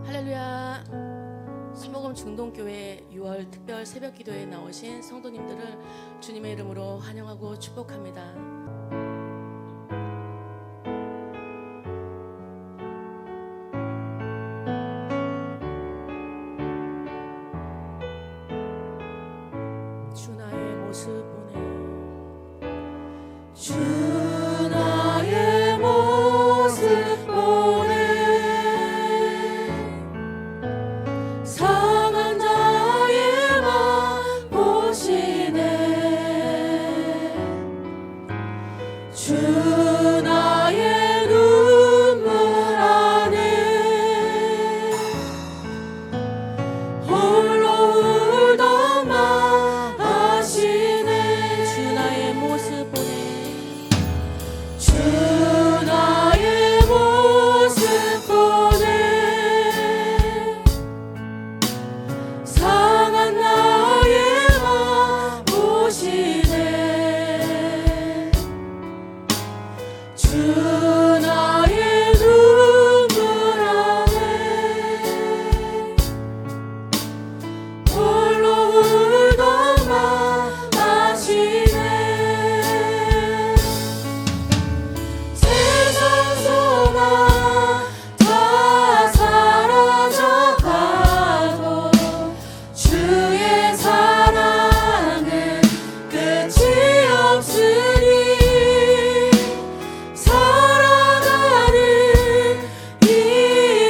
할렐루야. 수목음 중동교회 6월 특별 새벽 기도에 나오신 성도님들을 주님의 이름으로 환영하고 축복합니다. 주 나의 모습 보내, 주 나의 모습 보내, 상한 자의 맘 보시네. 주 나의 눈물 안에 홀로 울던 맘 아시네. 주 나의 모습 보내, 주 나의 모습 보내, 상한 나의 맘 보시네. 주 나의 눈물 안에 홀로 울던 맘 아시네. 세상 소망 다 사라져가도 주의 사랑은 끝이 없으니 살아가는 이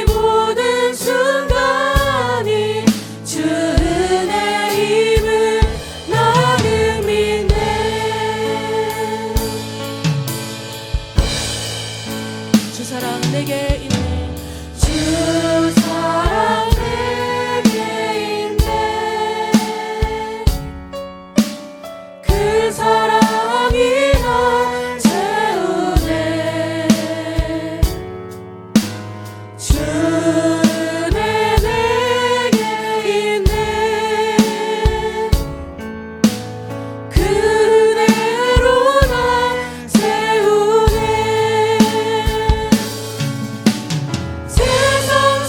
모든 순간이 주 은혜임을 나는 믿네. 주 사랑 내게 있네, 주 사랑 내게 있네. 그 사랑이 날 채우네. 주 은혜 내게 있네. 그 은혜로 날 세우네. 세상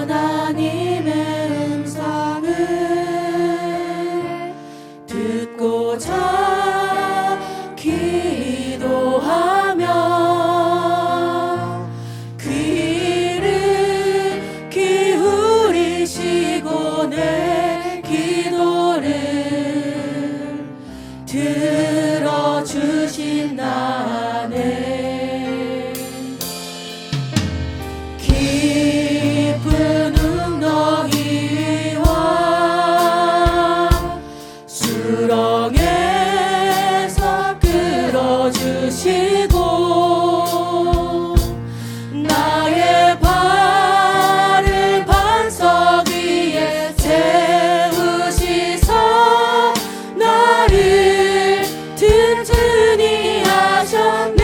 하나님의 음성을 듣고자 기도하며 귀를 기울이시고 내 기도를 들어주신다네. 깊은 웅덩이와 수렁에서 끌어주시고 나의 발을 반석 위에 세우시서 나를 튼튼히 하셨네.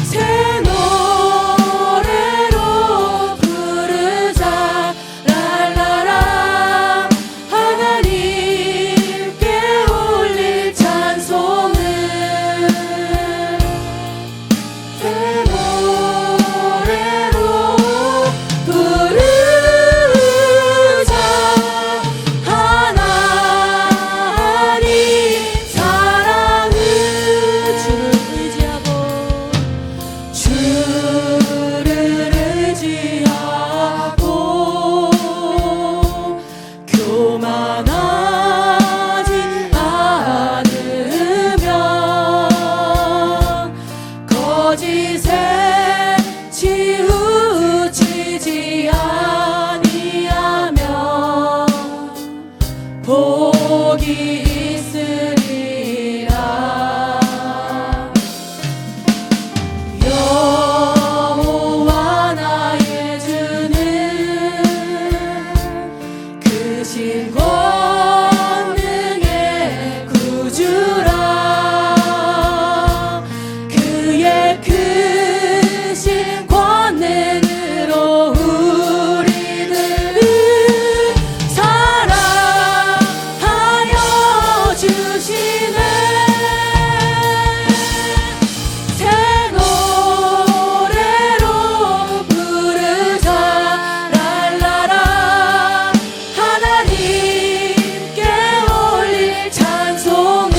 새 노래로 부르자 랄라라. 하나님께 올릴 찬송을 새 노래로 부르자. 하나님 사랑을 주를 의지하고 교만하지 않으면 거짓에 치우치지 아니하면 복이 있으리라. 여호와 나의 주는 크신 권능의 구주라. 그의 크신 권능으로 우리들을 사랑하여 주시네. 새 노래로 부르자 랄라라. 하나님께 올릴 찬송을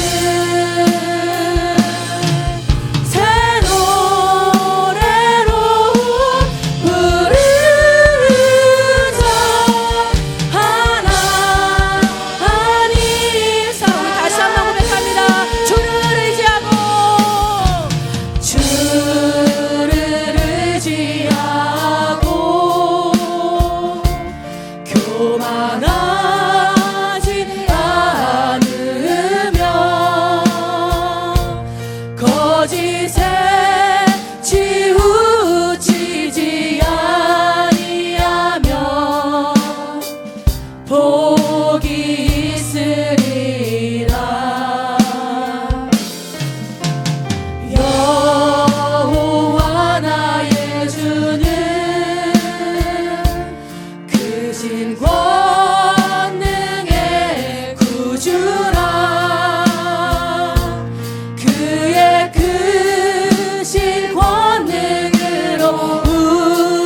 새 노래로 부르자. 하나님 사랑. 우리 다시 한번 고백합니다. 주를 의지하고 교만하지 않으며 거짓에 치우치지 아니하면 복이 있으리라. 여호와 나의 주는 크신 권능의 구주라. 그의 크신 권능으로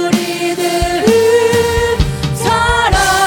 우리들을 사랑하여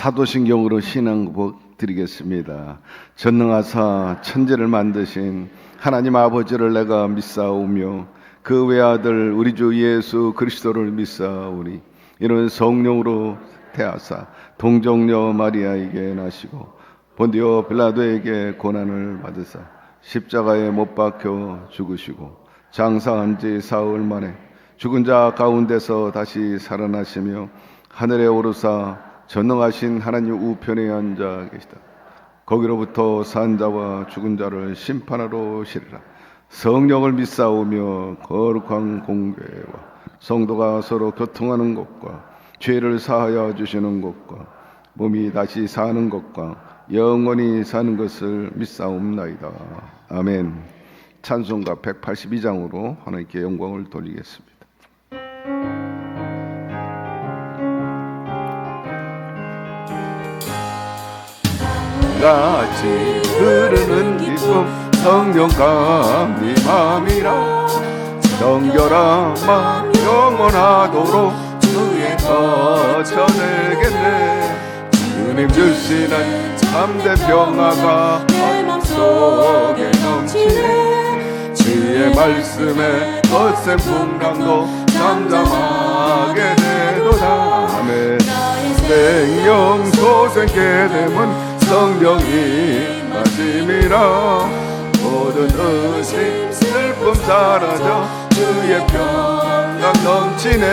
사도신경으로 신앙복 드리겠습니다. 전능하사 천지를 만드신 하나님 아버지를 내가 믿사오며 그 외아들 우리 주 예수 그리스도를 믿사오니 이는 성령으로 태하사 동정녀 마리아에게 나시고 본디오 빌라도에게 고난을 받으사 십자가에 못 박혀 죽으시고 장사한 지 사흘 만에 죽은 자 가운데서 다시 살아나시며 하늘에 오르사 전능하신 하나님 우편에 앉아 계시다. 거기로부터 산 자와 죽은 자를 심판하러 오시리라. 성령을 믿사오며 거룩한 공회와 성도가 서로 교통하는 것과 죄를 사하여 주시는 것과 몸이 다시 사는 것과 영원히 사는 것을 믿사옵나이다. 아멘. 찬송가 182장으로 하나님께 영광을 돌리겠습니다. 같이 흐르는 기쁨 성령 감리함이라 정결한 마음 영원하도록 주에 거쳐내겠네. 주님 주시는 참된 평화가 내 맘속에 넘치네. 주의 말씀에 거센 풍랑도 잠잠하게 되도다. 아멘. 생명 소생케 됨은 성령이 마심이라 모든 의심 슬픔 사라져 주의 평강 넘치네.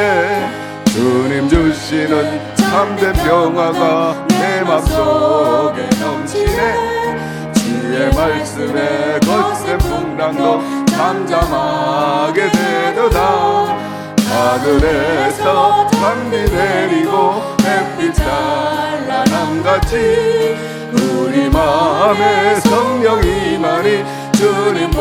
주님 주시는 참된 평화가 내 맘속에 넘치네. 주의 말씀에 거센 풍랑도 잠잠하게 되도다. 하늘에서 장미 내리고 햇빛 찬란함같이 우리 마음에 성령이 많이 주님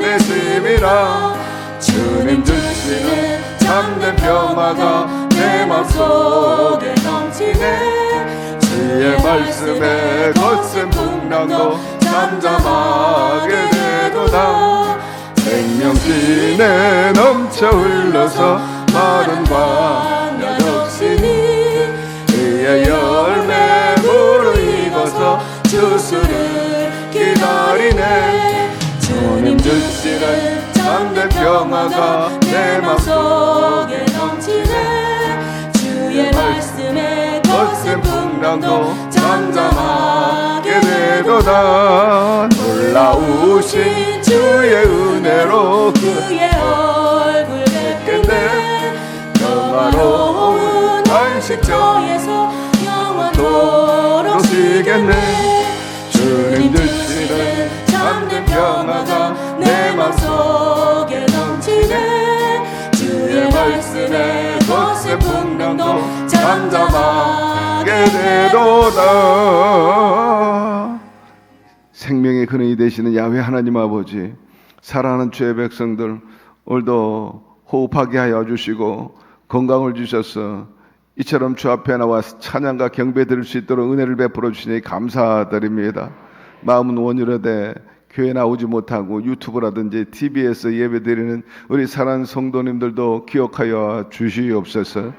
보내심이라. 주님 주시는 참된 평화가 내 맘속에 넘치네. 주의 말씀에 거센 풍랑도 잠잠하게 되도다. 생명진에 넘쳐 흘러서 마른 광야 덕시니 그의 열매 무르익어서 주수를 기다리네. 주님 주시는 참된 평화가 내 맘속에 넘치네. 주의 말씀에 거센 풍랑도 잠잠하게 되도다. 놀라우신 주의 은혜로 그의 얼굴 뵙겠네. 평화로운 안식처에서 영원토록 쉬겠네. 주님 주시는 참된 평화가 내 맘속에 넘치네. 주의 말씀에 거센 풍랑도 잠잠하게 되도다. 생명의 근원이 되시는 야훼 하나님 아버지, 사랑하는 주의 백성들 오늘도 호흡하게 하여 주시고 건강을 주셔서 이처럼 주 앞에 나와 찬양과 경배 드릴 수 있도록 은혜를 베풀어 주시니 감사드립니다. 마음은 원이라되 교회 나오지 못하고 유튜브라든지 TV에서 예배드리는 우리 사랑하는 성도님들도 기억하여 주시옵소서.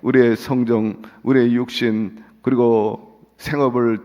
우리의 성정, 우리의 육신 그리고 생업을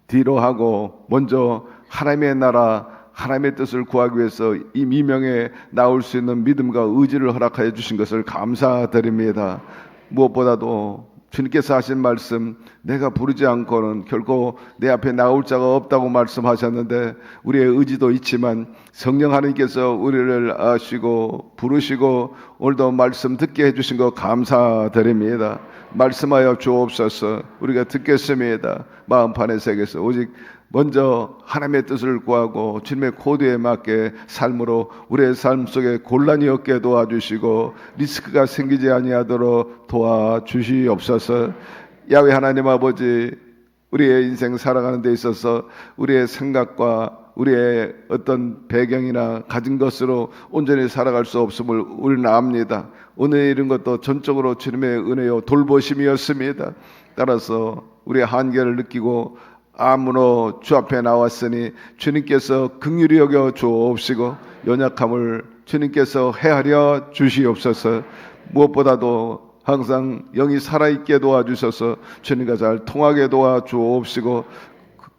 뒤로 하고 먼저 하나님의 나라 하나님의 뜻을 구하기 위해서 이 미명에 나올 수 있는 믿음과 의지를 허락하여 주신 것을 감사드립니다. 무엇보다도 주님께서 하신 말씀, 내가 부르지 않고는 결코 내 앞에 나올 자가 없다고 말씀하셨는데 우리의 의지도 있지만 성령 하나님께서 우리를 아시고 부르시고 오늘도 말씀 듣게 해주신 것 감사드립니다. 말씀하여 주옵소서. 우리가 듣겠습니다. 마음판의 세계에서 오직 먼저 하나님의 뜻을 구하고 주님의 코드에 맞게 삶으로 우리의 삶 속에 곤란이 없게 도와주시고 리스크가 생기지 아니하도록 도와주시옵소서. 야훼 하나님 아버지, 우리의 인생 살아가는 데 있어서 우리의 생각과 우리의 어떤 배경이나 가진 것으로 온전히 살아갈 수 없음을 우리는 압니다. 오늘 이런 것도 전적으로 주님의 은혜요 돌보심이었습니다. 따라서 우리의 한계를 느끼고 아무로 주 앞에 나왔으니 주님께서 긍휼히 여겨 주옵시고 연약함을 주님께서 헤아려 주시옵소서. 무엇보다도 항상 영이 살아있게 도와주셔서 주님과 잘 통하게 도와주옵시고,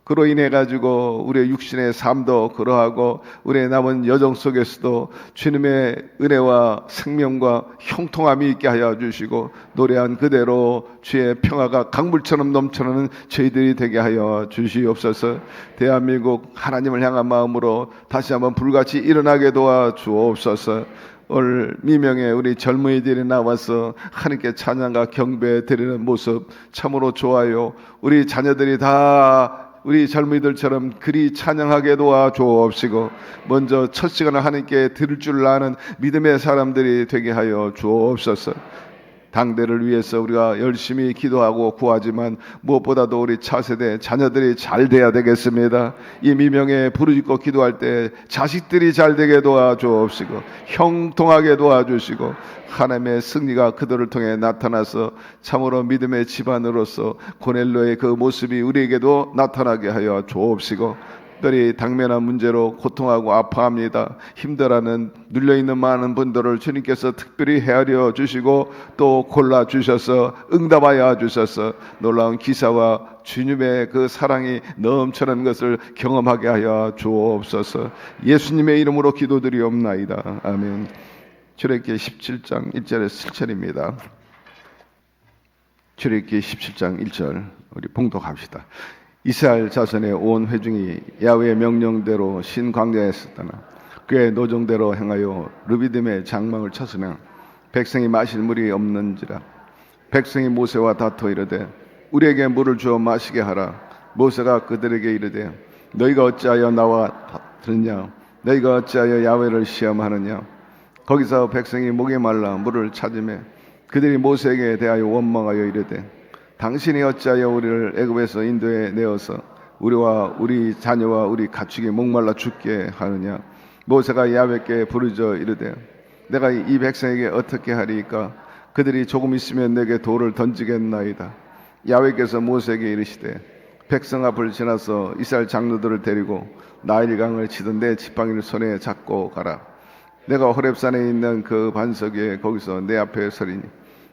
그로 인해 가지고 우리의 육신의 삶도 그러하고 우리의 남은 여정 속에서도 주님의 은혜와 생명과 형통함이 있게 하여 주시고, 노래한 그대로 주의 평화가 강물처럼 넘쳐나는 저희들이 되게 하여 주시옵소서. 대한민국 하나님을 향한 마음으로 다시 한번 불같이 일어나게 도와주옵소서. 오늘 미명에 우리 젊은이들이 나와서 하나님께 찬양과 경배 드리는 모습 참으로 좋아요. 우리 자녀들이 다 우리 젊은이들처럼 그리 찬양하게 도와주옵시고, 먼저 첫 시간을 하나님께 드릴 줄 아는 믿음의 사람들이 되게 하여 주옵소서. 당대를 위해서 우리가 열심히 기도하고 구하지만 무엇보다도 우리 차세대 자녀들이 잘 돼야 되겠습니다. 이 미명에 부르짖고 기도할 때 자식들이 잘 되게 도와주옵시고, 형통하게 도와주시고, 하나님의 승리가 그들을 통해 나타나서 참으로 믿음의 집안으로서 고넬로의 그 모습이 우리에게도 나타나게 하여 주옵시고, 특별히 당면한 문제로 고통하고 아파합니다. 힘들어하는 눌려있는 많은 분들을 주님께서 특별히 헤아려 주시고 또 골라 주셔서 응답하여 주셔서 놀라운 기사와 주님의 그 사랑이 넘쳐나는 것을 경험하게 하여 주옵소서. 예수님의 이름으로 기도드리옵나이다. 아멘. 출애굽기 17장 1절에서 7절입니다. 출애굽기 17장 1절 우리 봉독합시다. 이스라엘 자손의 온 회중이 야훼의 명령대로 신 광야에 있었다나 그의 노정대로 행하여 르비딤의 장막을 쳤으나 백성이 마실 물이 없는지라. 백성이 모세와 다투어 이르되 우리에게 물을 주어 마시게 하라. 모세가 그들에게 이르되 너희가 어찌하여 나와 다투느냐? 너희가 어찌하여 야훼를 시험하느냐? 거기서 백성이 목이 말라 물을 찾으며 그들이 모세에게 대하여 원망하여 이르되 당신이 어찌하여 우리를 애굽에서 인도에 내어서 우리와 우리 자녀와 우리 가축이 목말라 죽게 하느냐? 모세가 야훼께 부르짖어 이르되 내가 이 백성에게 어떻게 하리이까? 그들이 조금 있으면 내게 돌을 던지겠나이다. 야훼께서 모세에게 이르시되 백성 앞을 지나서 이스라엘 장로들을 데리고 나일강을 치던 내 지팡이를 손에 잡고 가라. 내가 호렙산에 있는 그 반석에 거기서 내 앞에 서리니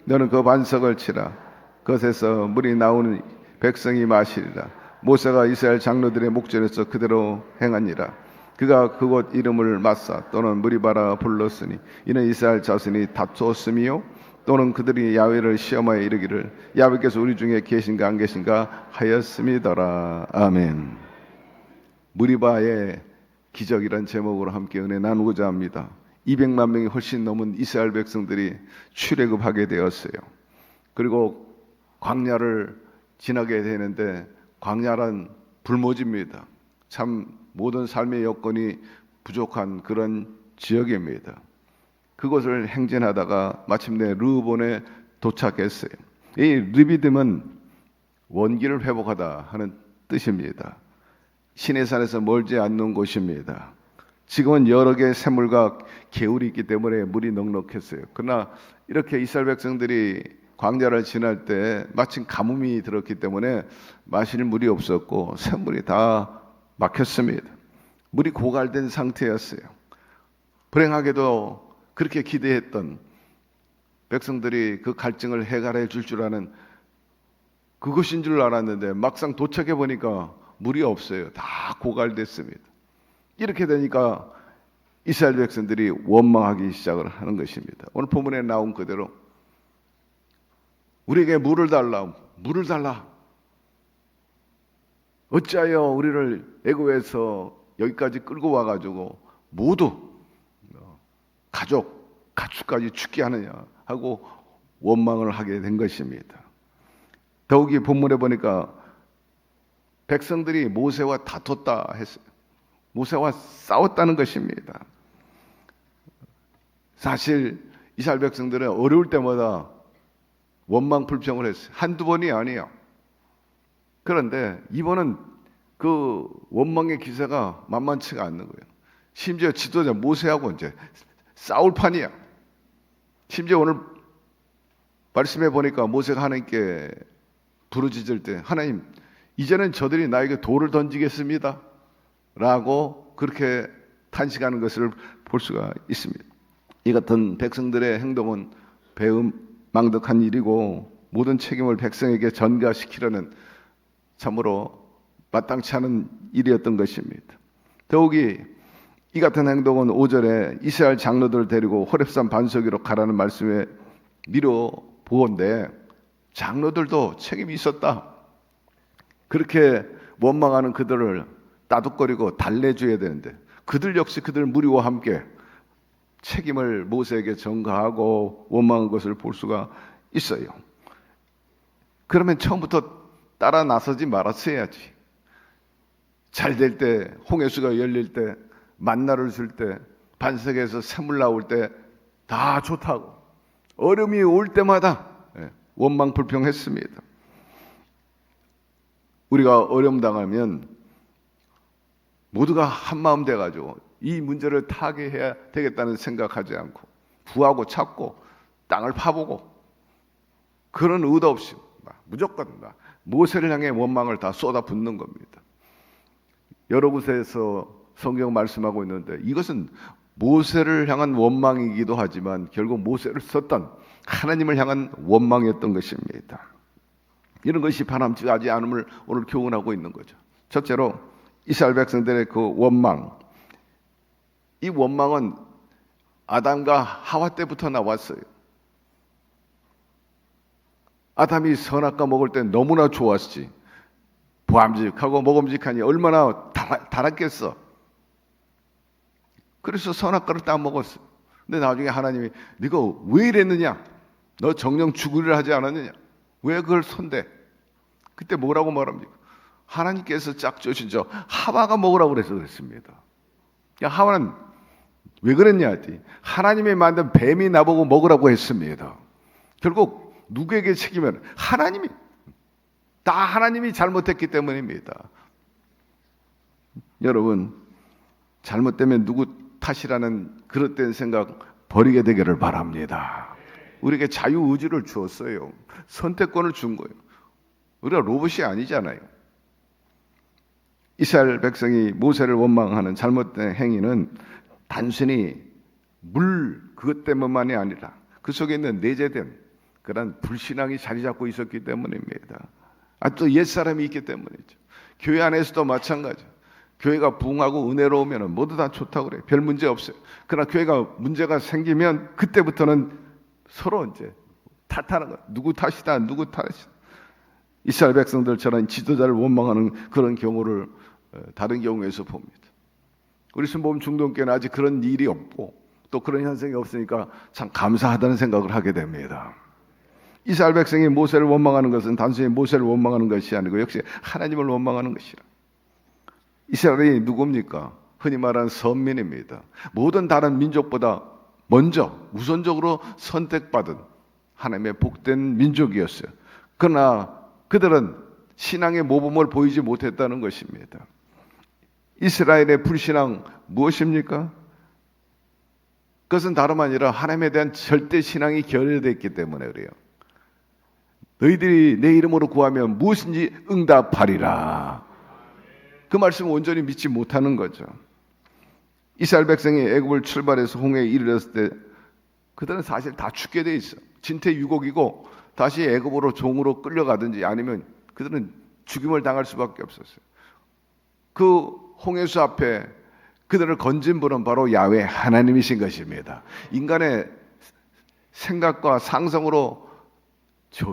너는 그 반석을 치라. 그것에서 물이 나오는 백성이 마시리라. 모세가 이스라엘 장로들의 목전에서 그대로 행하니라. 그가 그곳 이름을 마사 또는 무리바라 불렀으니 이는 이스라엘 자손이 다투었음이요 또는 그들이 야훼를 시험하여 이르기를 야훼께서 우리 중에 계신가 안 계신가 하였음이더라. 아멘. 무리바의 기적이란 제목으로 함께 은혜 나누고자 합니다. 200만 명이 훨씬 넘은 이스라엘 백성들이 출애굽하게 되었어요. 그리고 광야를 지나게 되는데 광야란 불모지입니다. 참 모든 삶의 여건이 부족한 그런 지역입니다. 그곳을 행진하다가 마침내 르호본에 도착했어요. 이 르비딤은 원기를 회복하다 하는 뜻입니다. 시내산에서 멀지 않는 곳입니다. 지금은 여러 개의 샘물과 개울이 있기 때문에 물이 넉넉했어요. 그러나 이렇게 이스라엘 백성들이 광야를 지날 때 마침 가뭄이 들었기 때문에 마실 물이 없었고 샘물이 다 막혔습니다. 물이 고갈된 상태였어요. 불행하게도 그렇게 기대했던 백성들이 그 갈증을 해결해 줄 아는 그것인 줄 알았는데 막상 도착해 보니까 물이 없어요. 다 고갈됐습니다. 이렇게 되니까 이스라엘 백성들이 원망하기 시작을 하는 것입니다. 오늘 본문에 나온 그대로 우리에게 물을 달라, 물을 달라. 어찌하여 우리를 애굽에서 여기까지 끌고 와가지고 모두 가축까지 죽게 하느냐 하고 원망을 하게 된 것입니다. 더욱이 본문에 보니까 백성들이 모세와 다퉜다 했어요. 모세와 싸웠다는 것입니다. 사실 이스라엘 백성들은 어려울 때마다 원망 불평을 했어요. 한두 번이 아니에요. 그런데 이번은 그 원망의 기세가 만만치가 않는 거예요. 심지어 지도자 모세하고 이제 싸울 판이야. 심지어 오늘 말씀해 보니까 모세가 하나님께 부르짖을 때 하나님 이제는 저들이 나에게 돌을 던지겠습니다 라고 그렇게 탄식하는 것을 볼 수가 있습니다. 이 같은 백성들의 행동은 배음 망덕한 일이고 모든 책임을 백성에게 전가시키려는 참으로 마땅치 않은 일이었던 것입니다. 더욱이 이 같은 행동은 5절에 이스라엘 장로들을 데리고 호렙산 반석 위로 가라는 말씀에 미뤄 보건대 장로들도 책임이 있었다. 그렇게 원망하는 그들을 따둑거리고 달래줘야 되는데 그들 역시 그들 무리와 함께 책임을 모세에게 전가하고 원망한 것을 볼 수가 있어요. 그러면 처음부터 따라 나서지 말았어야지. 잘 될 때, 홍해수가 열릴 때, 만나를 줄 때, 반석에서 샘물 나올 때 다 좋다고. 어려움이 올 때마다 원망 불평했습니다. 우리가 어려움 당하면 모두가 한마음 돼가지고 이 문제를 타개해야 되겠다는 생각하지 않고 구하고 찾고 땅을 파보고 그런 의도 없이 무조건 모세를 향해 원망을 다 쏟아붓는 겁니다. 여러 곳에서 성경 말씀하고 있는데 이것은 모세를 향한 원망이기도 하지만 결국 모세를 썼던 하나님을 향한 원망이었던 것입니다. 이런 것이 바람직하지 않음을 오늘 교훈하고 있는 거죠. 첫째로 이스라엘 백성들의 그 원망, 이 원망은 아담과 하와 때부터 나왔어요. 아담이 선악과 먹을 때 너무나 좋았지. 보암직하고 먹음직하니 얼마나 달았겠어. 그래서 선악과를 따먹었어. 근데 나중에 하나님이 네가 왜 이랬느냐? 너 정령 죽으리라 하지 않았느냐? 왜 그걸 손대? 그때 뭐라고 말합니까? 하나님께서 짝지으신 하와가 먹으라고 그래서 그랬습니다. 야, 하와는 왜 그랬냐 했더니 하나님이 만든 뱀이 나보고 먹으라고 했습니다. 결국 누구에게 책임을? 하나님이. 다 하나님이 잘못했기 때문입니다. 여러분, 잘못되면 누구 탓이라는 그릇된 생각 버리게 되기를 바랍니다. 우리에게 자유의지를 주었어요. 선택권을 준 거예요. 우리가 로봇이 아니잖아요. 이스라엘 백성이 모세를 원망하는 잘못된 행위는 단순히 그것 때문만이 아니라 그 속에 있는 내재된 그런 불신앙이 자리 잡고 있었기 때문입니다. 또 옛사람이 있기 때문이죠. 교회 안에서도 마찬가지. 교회가 부흥하고 은혜로우면 모두 다 좋다고 그래요. 별 문제 없어요. 그러나 교회가 문제가 생기면 그때부터는 서로 이제 탓하는 거예요. 누구 탓이다, 누구 탓이다. 이스라엘 백성들처럼 지도자를 원망하는 그런 경우를 다른 경우에서 봅니다. 우리 순복음 중동교회는 아직 그런 일이 없고 또 그런 현상이 없으니까 참 감사하다는 생각을 하게 됩니다. 이스라엘 백성이 모세를 원망하는 것은 단순히 모세를 원망하는 것이 아니고 역시 하나님을 원망하는 것이라. 이스라엘이 누굽니까? 흔히 말하는 선민입니다. 모든 다른 민족보다 먼저 우선적으로 선택받은 하나님의 복된 민족이었어요. 그러나 그들은 신앙의 모범을 보이지 못했다는 것입니다. 이스라엘의 불신앙 무엇입니까? 그것은 다름 아니라 하나님에 대한 절대 신앙이 결여되어 있기 때문에 그래요. 너희들이 내 이름으로 구하면 무엇인지 응답하리라. 그 말씀을 온전히 믿지 못하는 거죠. 이스라엘 백성이 애굽을 출발해서 홍해에 이르렀을 때 그들은 사실 다 죽게 돼 있어. 진퇴유곡이고 다시 애굽으로 종으로 끌려가든지 아니면 그들은 죽임을 당할 수밖에 없었어요. 그 홍해수 앞에 그들을 건진 분은 바로 야훼 하나님이신 것입니다. 인간의 생각과 상상으로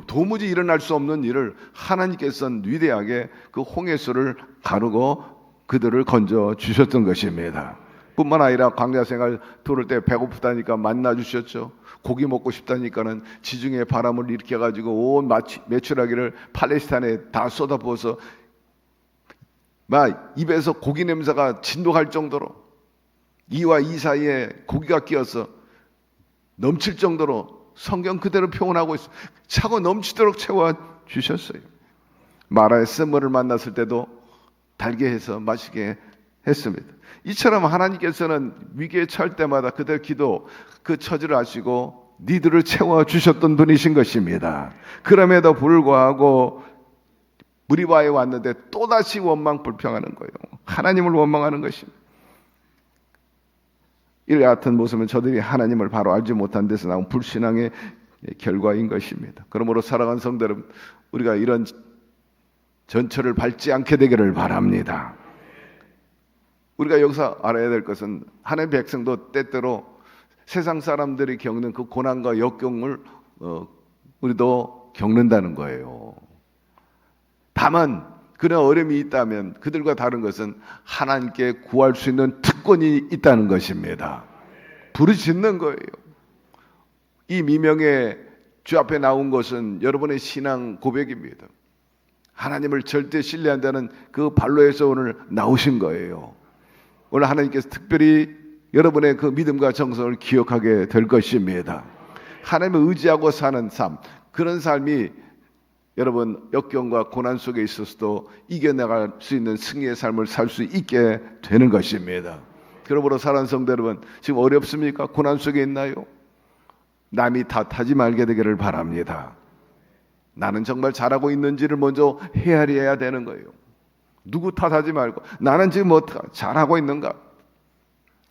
도무지 일어날 수 없는 일을 하나님께서는 위대하게 그 홍해수를 가르고 그들을 건져 주셨던 것입니다. 뿐만 아니라 광야 생활 돌을 때 배고프다니까 만나 주셨죠. 고기 먹고 싶다니까는 지중해 바람을 일으켜 가지고 온 메추라기를 팔레스타인에 다 쏟아부어서 막 입에서 고기 냄새가 진동할 정도로 이와 이 사이에 고기가 끼어서 넘칠 정도로 성경 그대로 표현하고 있어요. 차고 넘치도록 채워 주셨어요. 마라의 샘물을 만났을 때도 달게 해서 마시게 했습니다. 이처럼 하나님께서는 위기에 처할 때마다 그들 기도 그 처지를 아시고 니들을 채워 주셨던 분이신 것입니다. 그럼에도 불구하고 무리바에 왔는데 또다시 원망 불평하는 거예요. 하나님을 원망하는 것입니다. 이 같은 모습은 저들이 하나님을 바로 알지 못한 데서 나온 불신앙의 결과인 것입니다. 그러므로 사랑하는 성도 여러분, 우리가 이런 전철을 밟지 않게 되기를 바랍니다. 우리가 여기서 알아야 될 것은 하나님의 백성도 때때로 세상 사람들이 겪는 그 고난과 역경을 우리도 겪는다는 거예요. 다만 그런 어려움이 있다면 그들과 다른 것은 하나님께 구할 수 있는 특권이 있다는 것입니다. 부르짖는 거예요. 이 미명의 주 앞에 나온 것은 여러분의 신앙 고백입니다. 하나님을 절대 신뢰한다는 그 발로에서 오늘 나오신 거예요. 오늘 하나님께서 특별히 여러분의 그 믿음과 정성을 기억하게 될 것입니다. 하나님을 의지하고 사는 삶, 그런 삶이 여러분 역경과 고난 속에 있어서도 이겨나갈 수 있는 승리의 삶을 살 수 있게 되는 것입니다. 그러므로 사랑하는 성도 여러분, 지금 어렵습니까? 고난 속에 있나요? 남이 탓하지 말게 되기를 바랍니다. 나는 정말 잘하고 있는지를 먼저 헤아려야 되는 거예요. 누구 탓하지 말고 나는 지금 잘하고 있는가?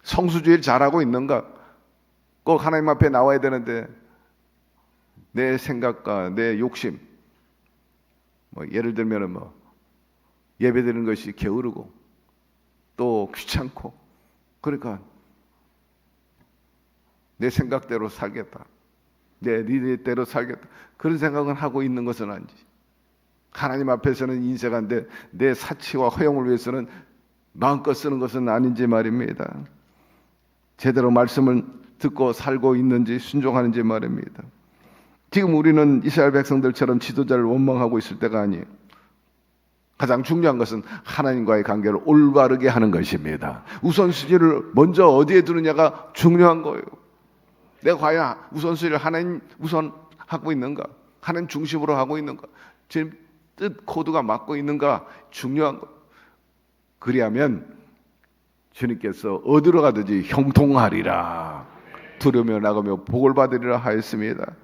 성수주의를 잘하고 있는가? 꼭 하나님 앞에 나와야 되는데 내 생각과 내 욕심, 예를 들면 예배드리는 것이 게으르고 또 귀찮고, 그러니까 내 생각대로 살겠다, 내 리더대로 살겠다, 그런 생각을 하고 있는 것은 아니지. 하나님 앞에서는 인색한데 내 사치와 허영을 위해서는 마음껏 쓰는 것은 아닌지 말입니다. 제대로 말씀을 듣고 살고 있는지 순종하는지 말입니다. 지금 우리는 이스라엘 백성들처럼 지도자를 원망하고 있을 때가 아니에요. 가장 중요한 것은 하나님과의 관계를 올바르게 하는 것입니다. 우선순위를 먼저 어디에 두느냐가 중요한 거예요. 내가 과연 우선순위를 하나님 우선 하고 있는가? 하나님 중심으로 하고 있는가? 지금 뜻 코드가 맞고 있는가? 중요한 거. 그리하면 주님께서 어디로 가든지 형통하리라, 두려우며 나가며 복을 받으리라 하였습니다.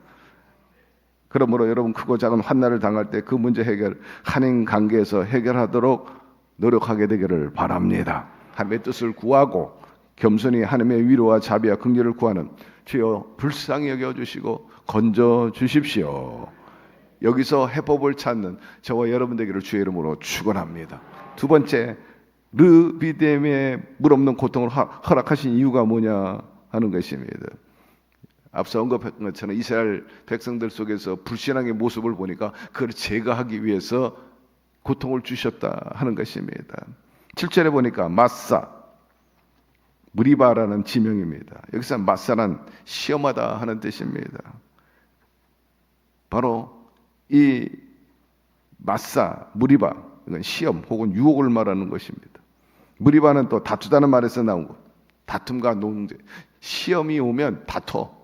그러므로 여러분 크고 작은 환난을 당할 때 그 문제 해결, 하나님 관계에서 해결하도록 노력하게 되기를 바랍니다. 하나님의 뜻을 구하고 겸손히 하나님의 위로와 자비와 긍휼을 구하는 주여 불쌍히 여겨주시고 건져주십시오. 여기서 해법을 찾는 저와 여러분 되기를 주의 이름으로 축원합니다. 두 번째, 르비딤의 물없는 고통을 허락하신 이유가 뭐냐 하는 것입니다. 앞서 언급한 것처럼 이스라엘 백성들 속에서 불신앙의 모습을 보니까 그걸 제거하기 위해서 고통을 주셨다 하는 것입니다. 7절에 보니까 마사, 무리바라는 지명입니다. 여기서 마사는 시험하다 하는 뜻입니다. 바로 이 마사, 무리바, 이건 시험 혹은 유혹을 말하는 것입니다. 무리바는 또 다투다는 말에서 나온 것, 다툼과 논쟁. 시험이 오면 다퉈.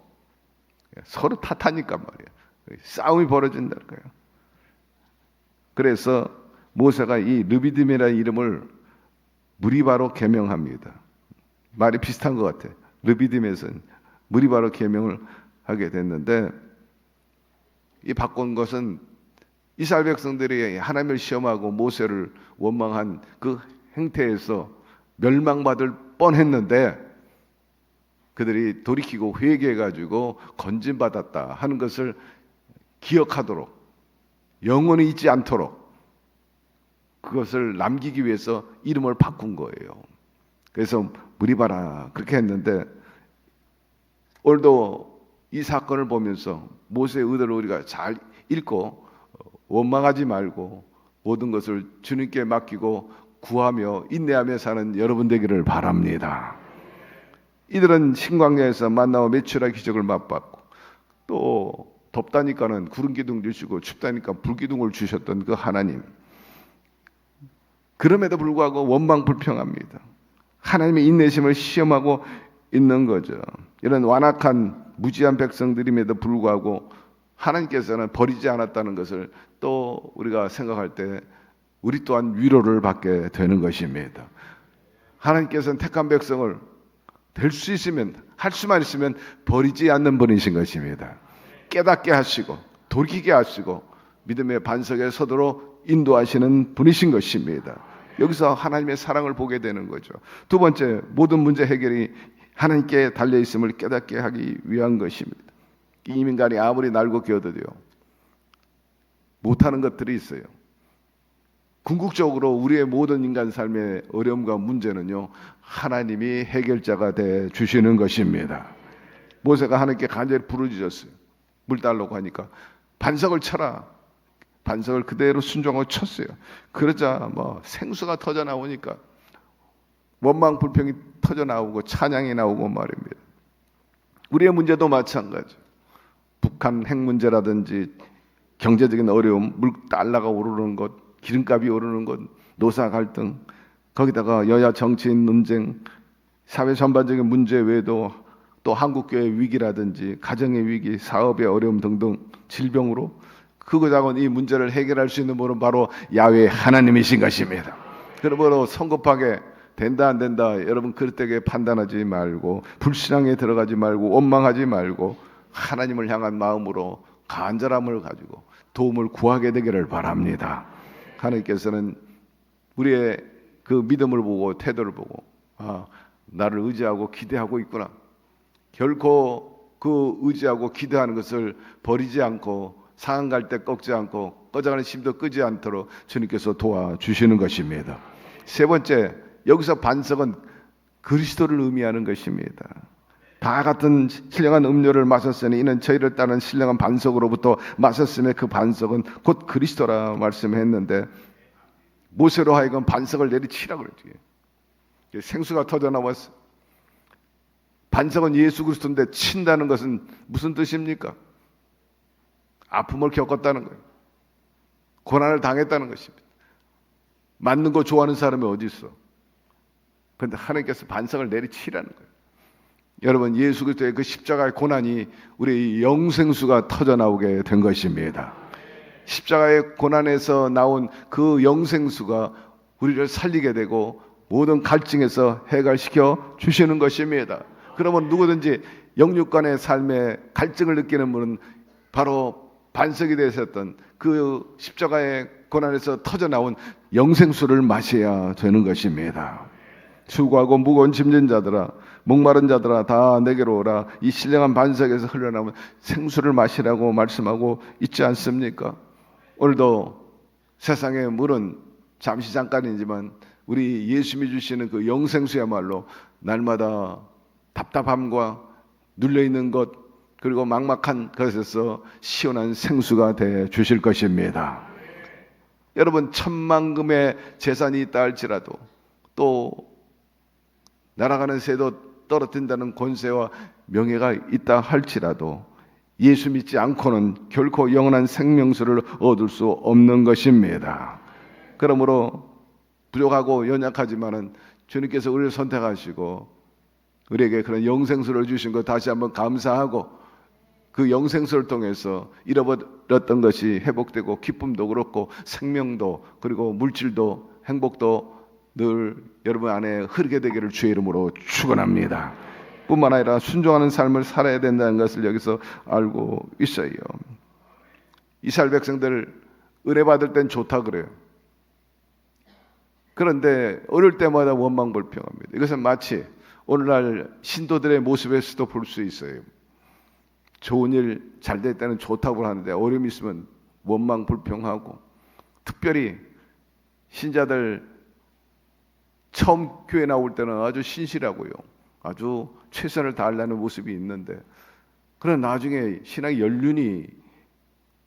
서로 탓하니까 말이야. 싸움이 벌어진다는 거예요. 그래서 모세가 이 르비딤이라는 이름을 무리바로 개명합니다. 말이 비슷한 것 같아. 르비딤에서는 무리바로 개명을 하게 됐는데, 이 바꾼 것은 이스라엘 백성들이 하나님을 시험하고 모세를 원망한 그 행태에서 멸망받을 뻔했는데 그들이 돌이키고 회개해가지고 건진받았다 하는 것을 기억하도록, 영원히 잊지 않도록 그것을 남기기 위해서 이름을 바꾼 거예요. 그래서 무리바라 그렇게 했는데, 오늘도 이 사건을 보면서 모세의 의도를 우리가 잘 읽고 원망하지 말고 모든 것을 주님께 맡기고 구하며 인내하며 사는 여러분 되기를 바랍니다. 이들은 신광야에서 만나와 메추라 기적을 맛봤고, 또 덥다니까는 구름 기둥 주시고 춥다니까 불 기둥을 주셨던 그 하나님, 그럼에도 불구하고 원망 불평합니다. 하나님의 인내심을 시험하고 있는 거죠. 이런 완악한 무지한 백성들임에도 불구하고 하나님께서는 버리지 않았다는 것을 또 우리가 생각할 때 우리 또한 위로를 받게 되는 것입니다. 하나님께서는 택한 백성을 될 수 있으면, 할 수만 있으면 버리지 않는 분이신 것입니다. 깨닫게 하시고 돌이키게 하시고 믿음의 반석에 서도록 인도하시는 분이신 것입니다. 여기서 하나님의 사랑을 보게 되는 거죠. 두 번째, 모든 문제 해결이 하나님께 달려있음을 깨닫게 하기 위한 것입니다. 이 인간이 아무리 날고 기어도요 못하는 것들이 있어요. 궁극적으로 우리의 모든 인간 삶의 어려움과 문제는요 하나님이 해결자가 돼 주시는 것입니다. 모세가 하나님께 간절히 부르짖었어요. 물 달라고 하니까 반석을 쳐라. 반석을 그대로 순종하고 쳤어요. 그러자 생수가 터져 나오니까 원망 불평이 터져 나오고 찬양이 나오고 말입니다. 우리의 문제도 마찬가지. 북한 핵 문제라든지 경제적인 어려움, 달러가 오르는 것, 기름값이 오르는 것, 노사 갈등, 거기다가 여야 정치인 논쟁, 사회 전반적인 문제 외에도 또 한국교회 위기라든지 가정의 위기, 사업의 어려움 등등 질병으로 크고 작은 이 문제를 해결할 수 있는 분은 바로 야훼 하나님이신 것입니다. 그러므로 성급하게 된다 안 된다 여러분 그릇되게 판단하지 말고 불신앙에 들어가지 말고 원망하지 말고 하나님을 향한 마음으로 간절함을 가지고 도움을 구하게 되기를 바랍니다. 하나님께서는 우리의 그 믿음을 보고 태도를 보고 나를 의지하고 기대하고 있구나. 결코 그 의지하고 기대하는 것을 버리지 않고 상한 갈 때 꺾지 않고 꺼져가는 심도 끄지 않도록 주님께서 도와주시는 것입니다. 세 번째, 여기서 반석은 그리스도를 의미하는 것입니다. 다 같은 신령한 음료를 마셨으니 이는 저희를 따르는 신령한 반석으로부터 마셨음에 그 반석은 곧 그리스도라 말씀했는데 모세로 하여금 반석을 내리치라 그러지. 생수가 터져 나왔어. 반석은 예수 그리스도인데 친다는 것은 무슨 뜻입니까? 아픔을 겪었다는 거예요. 고난을 당했다는 것입니다. 맞는 거 좋아하는 사람이 어디 있어? 그런데 하나님께서 반석을 내리치라는 거예요. 여러분 예수 그리스도의 그 십자가의 고난이 우리 영생수가 터져 나오게 된 것입니다. 십자가의 고난에서 나온 그 영생수가 우리를 살리게 되고 모든 갈증에서 해결시켜 주시는 것입니다. 그러면 누구든지 영육간의 삶에 갈증을 느끼는 분은 바로 반석이 되셨던 그 십자가의 고난에서 터져 나온 영생수를 마셔야 되는 것입니다. 수고하고 무거운 짐진 자들아 목마른 자들아 다 내게로 오라. 이 신령한 반석에서 흘러나오는 생수를 마시라고 말씀하고 있지 않습니까? 오늘도 세상의 물은 잠시 잠깐이지만 우리 예수님이 주시는 그 영생수야말로 날마다 답답함과 눌려있는 것 그리고 막막한 것에서 시원한 생수가 돼 주실 것입니다. 여러분 천만금의 재산이 있다 할지라도 또 날아가는 새도 떨어뜨린다는 권세와 명예가 있다 할지라도 예수 믿지 않고는 결코 영원한 생명수를 얻을 수 없는 것입니다. 그러므로 부족하고 연약하지만은 주님께서 우리를 선택하시고 우리에게 그런 영생수를 주신 것 다시 한번 감사하고 그 영생수를 통해서 잃어버렸던 것이 회복되고 기쁨도 그렇고 생명도 그리고 물질도 행복도 늘 여러분 안에 흐르게 되기를 주의 이름으로 축원합니다. 뿐만 아니라 순종하는 삶을 살아야 된다는 것을 여기서 알고 있어요. 이스라엘 백성들 은혜 받을 땐 좋다 그래요. 그런데 어릴 때마다 원망불평합니다. 이것은 마치 오늘날 신도들의 모습에서도 볼 수 있어요. 좋은 일 잘 됐다는 좋다고 하는데 어려움이 있으면 원망불평하고 특별히 신자들 처음 교회 나올 때는 아주 신실하고요. 아주 최선을 다하려는 모습이 있는데 그러나 나중에 신앙의 연륜이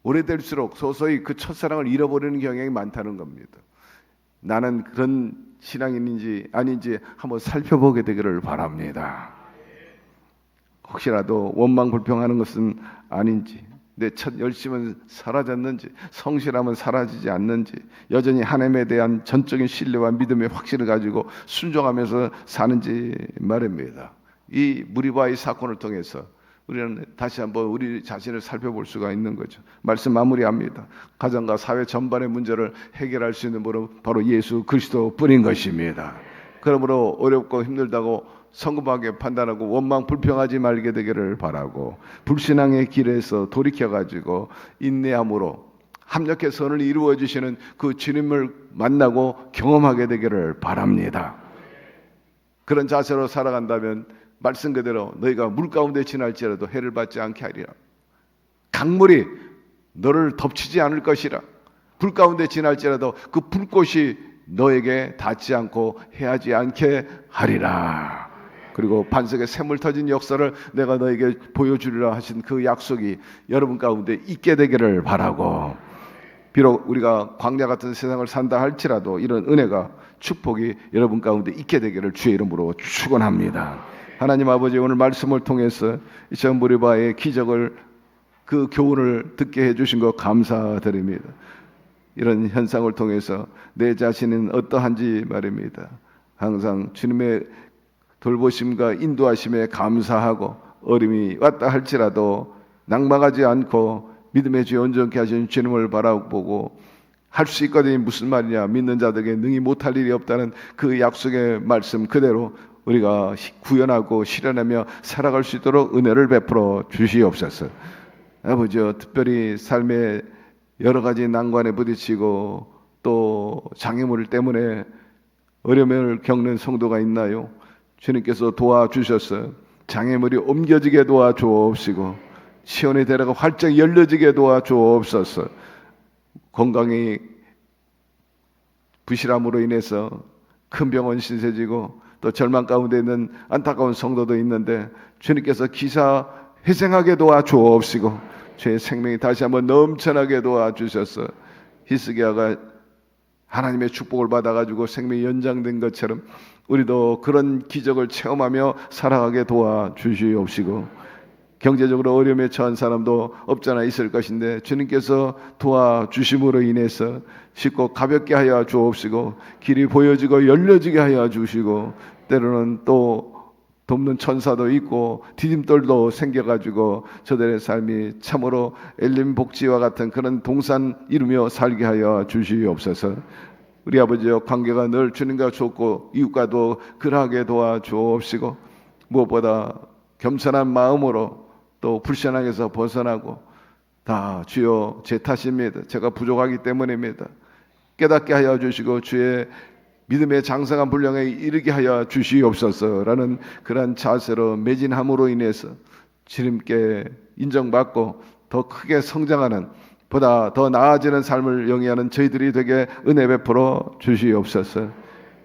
오래될수록 서서히 그 첫사랑을 잃어버리는 경향이 많다는 겁니다. 나는 그런 신앙인인지 아닌지 한번 살펴보게 되기를 바랍니다. 혹시라도 원망불평하는 것은 아닌지 내 첫 열심은 사라졌는지 성실함은 사라지지 않는지 여전히 하나님에 대한 전적인 신뢰와 믿음의 확신을 가지고 순종하면서 사는지 말입니다. 이 무리바의 사건을 통해서 우리는 다시 한번 우리 자신을 살펴볼 수가 있는 거죠. 말씀 마무리합니다. 가정과 사회 전반의 문제를 해결할 수 있는 분은 바로 예수 그리스도뿐인 것입니다. 그러므로 어렵고 힘들다고 성급하게 판단하고 원망 불평하지 말게 되기를 바라고 불신앙의 길에서 돌이켜가지고 인내함으로 합력의 선을 이루어 주시는 그 주님을 만나고 경험하게 되기를 바랍니다. 그런 자세로 살아간다면 말씀 그대로 너희가 물 가운데 지날지라도 해를 받지 않게 하리라. 강물이 너를 덮치지 않을 것이라. 불 가운데 지날지라도 그 불꽃이 너에게 닿지 않고 해하지 않게 하리라. 그리고 반석에 샘물 터진 역사를 내가 너에게 보여주리라 하신 그 약속이 여러분 가운데 있게 되기를 바라고, 비록 우리가 광야 같은 세상을 산다 할지라도 이런 은혜가, 축복이 여러분 가운데 있게 되기를 주의 이름으로 축원합니다. 하나님 아버지, 오늘 말씀을 통해서 이 전부리바의 기적을, 그 교훈을 듣게 해주신 것 감사드립니다. 이런 현상을 통해서 내 자신은 어떠한지 말입니다. 항상 주님의 돌보심과 인도하심에 감사하고, 어림이 왔다 할지라도 낙망하지 않고 믿음의 주 온전케 하신 주님을 바라보고, 할 수 있거든요. 무슨 말이냐, 믿는 자들에게 능히 못할 일이 없다는 그 약속의 말씀 그대로 우리가 구현하고 실현하며 살아갈 수 있도록 은혜를 베풀어 주시옵소서. 아버지요, 특별히 삶의 여러 가지 난관에 부딪히고 또 장애물 때문에 어려움을 겪는 성도가 있나요? 주님께서 도와주셔서 장애물이 옮겨지게 도와주옵시고, 시온의 대로가 활짝 열려지게 도와주옵소서. 건강이 부실함으로 인해서 큰 병원 신세지고 또 절망 가운데 있는 안타까운 성도도 있는데, 주님께서 기사 회생하게 도와주옵시고, 죄의 생명이 다시 한번 넘쳐나게 도와주셔서 히스기야가 하나님의 축복을 받아가지고 생명이 연장된 것처럼 우리도 그런 기적을 체험하며 살아가게 도와주시옵시고, 경제적으로 어려움에 처한 사람도 없잖아 있을 것인데 주님께서 도와주심으로 인해서 쉽고 가볍게 하여 주옵시고, 길이 보여지고 열려지게 하여 주시고, 때로는 또 돕는 천사도 있고 디딤돌도 생겨가지고 저들의 삶이 참으로 엘림 복지와 같은 그런 동산 이루며 살게 하여 주시옵소서. 우리 아버지여, 관계가 늘 주님과 좋고 이웃과도 그러하게 도와주옵시고, 무엇보다 겸손한 마음으로 또 불신앙에서 벗어나고, 다 주여 제 탓입니다. 제가 부족하기 때문입니다. 깨닫게 하여 주시고 주의 믿음의 장성한 분량에 이르게 하여 주시옵소서라는 그러한 자세로 매진함으로 인해서 주님께 인정받고 더 크게 성장하는, 보다 더 나아지는 삶을 영위하는 저희들이 되게 은혜 베풀어 주시옵소서.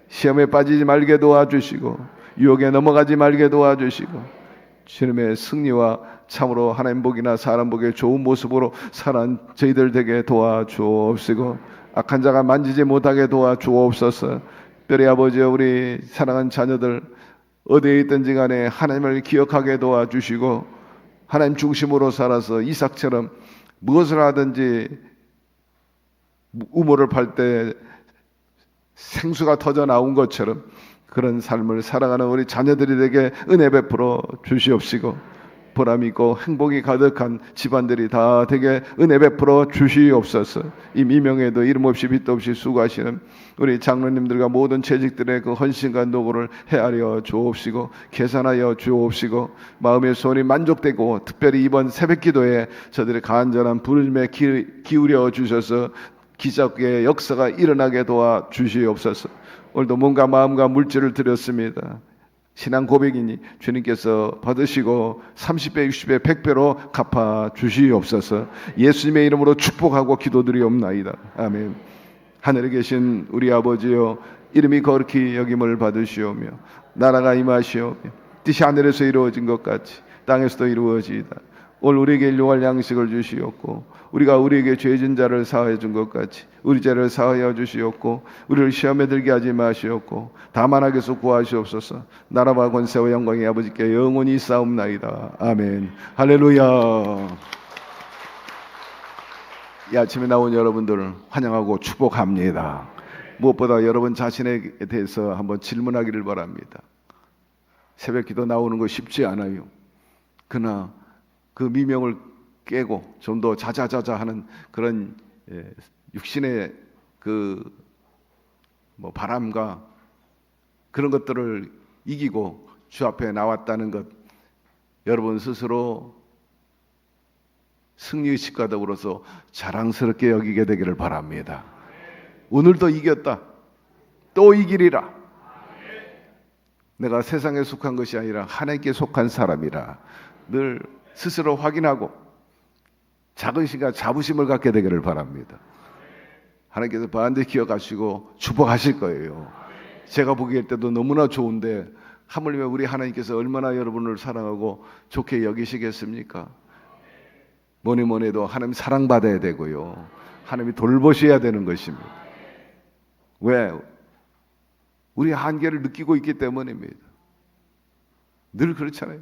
시험에 빠지지 말게 도와주시고 유혹에 넘어가지 말게 도와주시고, 주님의 승리와 참으로 하나님 복이나 사람 복의 좋은 모습으로 살아온 저희들 되게 도와주옵시고, 악한 자가 만지지 못하게 도와주옵소서. 특별히 아버지여, 우리 사랑하는 자녀들 어디에 있든지 간에 하나님을 기억하게 도와주시고, 하나님 중심으로 살아서 이삭처럼 무엇을 하든지 우물을 팔 때 생수가 터져 나온 것처럼 그런 삶을 살아가는 우리 자녀들이 되게 은혜 베풀어 주시옵시고, 보람 있고 행복이 가득한 집안들이 다 되게 은혜 베풀어 주시옵소서. 이 미명에도 이름 없이 빛도 없이 수고하시는 우리 장로님들과 모든 재직들의 그 헌신과 노고를 헤아려 주옵시고, 계산하여 주옵시고, 마음의 소원이 만족되고, 특별히 이번 새벽기도에 저들의 간절한 부르심에 기울여 주셔서 기적의 역사가 일어나게 도와 주시옵소서. 오늘도 몸과 마음과 물질을 드렸습니다. 신앙 고백이니 주님께서 받으시고 30배, 60배, 100배로 갚아 주시옵소서. 예수님의 이름으로 축복하고 기도드리옵나이다. 아멘. 하늘에 계신 우리 아버지여, 이름이 거룩히 여김을 받으시오며 나라가 임하시오며 뜻이 하늘에서 이루어진 것 같이 땅에서도 이루어지이다. 오늘 우리에게 일용할 양식을 주시옵고, 우리가 우리에게 죄진 자를 사하여 준 것 같이 우리 죄를 사하여 주시옵고, 우리를 시험에 들게 하지 마시옵고 다만 악에서 구하시옵소서. 나라와 권세와 영광이 아버지께 영원히 있사옵나이다. 아멘. 할렐루야. 이 아침에 나온 여러분들을 환영하고 축복합니다. 무엇보다 여러분 자신에 대해서 한번 질문하기를 바랍니다. 새벽 기도 나오는 거 쉽지 않아요. 그러나 그 미명을 깨고 좀 더 자자자자 하는 그런 육신의 그 바람과 그런 것들을 이기고 주 앞에 나왔다는 것, 여러분 스스로 승리의식과 더불어서 자랑스럽게 여기게 되기를 바랍니다. 오늘도 이겼다. 또 이기리라. 내가 세상에 속한 것이 아니라 하나님께 속한 사람이라 늘 스스로 확인하고 작은 시간 자부심을 갖게 되기를 바랍니다. 하나님께서 반드시 기억하시고 축복하실 거예요. 제가 보기일 때도 너무나 좋은데 하물며 우리 하나님께서 얼마나 여러분을 사랑하고 좋게 여기시겠습니까? 뭐니 뭐니 해도 하나님 사랑받아야 되고요. 하나님이 돌보셔야 되는 것입니다. 왜? 우리 한계를 느끼고 있기 때문입니다. 늘 그렇잖아요.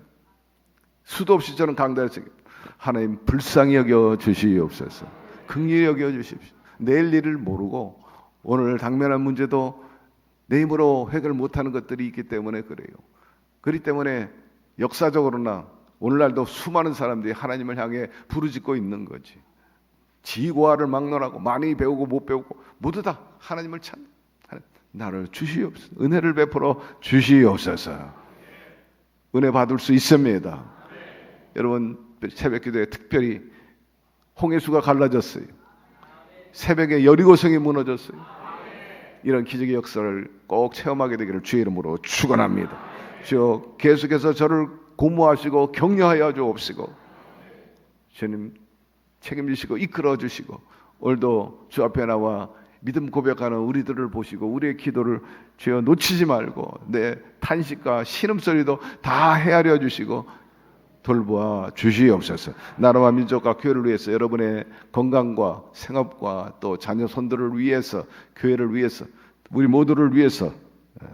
수도 없이 저는 강단에서 하나님 불쌍히 여겨 주시옵소서. 긍휼히 여겨 주십시오. 내일 일을 모르고 오늘 당면한 문제도 내 힘으로 해결 못하는 것들이 있기 때문에 그래요. 그렇기 때문에 역사적으로나 오늘날도 수많은 사람들이 하나님을 향해 부르짖고 있는 거지. 지고하를 막론하고 많이 배우고 못 배우고 모두 다 하나님을 찾는, 나를 주시옵소서. 은혜를 베풀어 주시옵소서. 은혜 받을 수 있습니다. 여러분 새벽 기도에 특별히 홍해수가 갈라졌어요. 새벽에 여리고성이 무너졌어요. 이런 기적의 역사를 꼭 체험하게 되기를 주의 이름으로 축원합니다. 주여 계속해서 저를 고무하시고 격려하여 주옵시고 주님 책임지시고 이끌어 주시고 오늘도 주 앞에 나와 믿음 고백하는 우리들을 보시고 우리의 기도를 주여 놓치지 말고 내 탄식과 신음소리도 다 헤아려 주시고 돌보아 주시옵소서. 나라와 민족과 교회를 위해서 여러분의 건강과 생업과 또 자녀 손들을 위해서 교회를 위해서 우리 모두를 위해서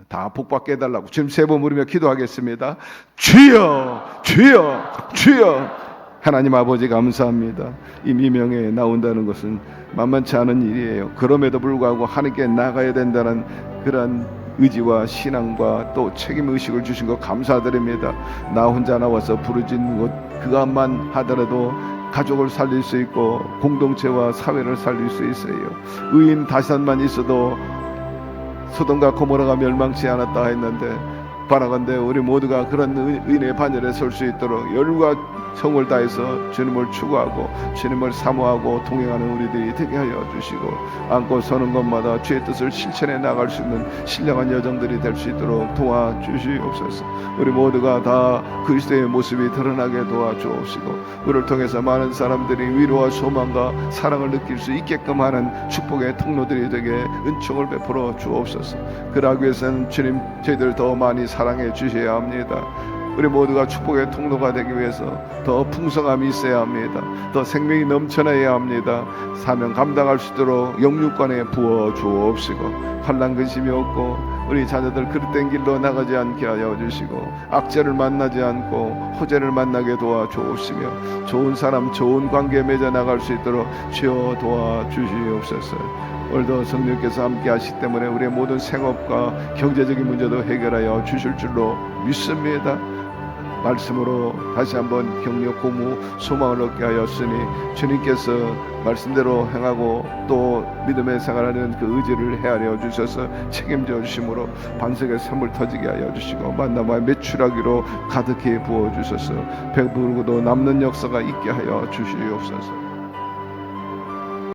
다 복받게 해달라고 지금 세 번 부르며 기도하겠습니다. 주여 주여 주여. 하나님 아버지 감사합니다. 이 미명에 나온다는 것은 만만치 않은 일이에요. 그럼에도 불구하고 하나님께 나가야 된다는 그런 의지와 신앙과 또 책임의식을 주신 것 감사드립니다. 나 혼자 나와서 부르짖는 것 그것만 하더라도 가족을 살릴 수 있고 공동체와 사회를 살릴 수 있어요. 의인 다섯만 있어도 소돔과 고모라가 멸망치 않았다 했는데 바라건대 우리 모두가 그런 의인의 반열에 설 수 있도록 열과 성을 다해서 주님을 추구하고 주님을 사모하고 동행하는 우리들이 되게 하여 주시고 안고 서는 것마다 주의 뜻을 실천해 나갈 수 있는 신령한 여정들이 될 수 있도록 도와주시옵소서. 우리 모두가 다 그리스도의 모습이 드러나게 도와주옵시고 우리를 통해서 많은 사람들이 위로와 소망과 사랑을 느낄 수 있게끔 하는 축복의 통로들이 되게 은총을 베풀어 주옵소서. 그러기 위해서는 주님 저희들 더 많이 사랑해 주셔야 합니다. 우리 모두가 축복의 통로가 되기 위해서 더 풍성함이 있어야 합니다. 더 생명이 넘쳐나야 합니다. 사명 감당할 수 있도록 영육간에 부어 주옵시고 환난 근심이 없고 우리 자녀들 그릇된 길로 나가지 않게 하여 주시고 악재를 만나지 않고 호재를 만나게 도와 주옵시며 좋은 사람 좋은 관계 맺어 나갈 수 있도록 주여 도와 주시옵소서. 오늘도 성령께서 함께 하시기 때문에 우리의 모든 생업과 경제적인 문제도 해결하여 주실 줄로 믿습니다. 말씀으로 다시 한번 격려 고무 소망을 얻게 하였으니 주님께서 말씀대로 행하고 또 믿음의 생활하는 그 의지를 헤아려 주셔서 책임져 주심으로 반석의 샘을 터지게 하여 주시고 만남과 매출하기로 가득히 부어 주셔서 배부르고도 남는 역사가 있게 하여 주시옵소서.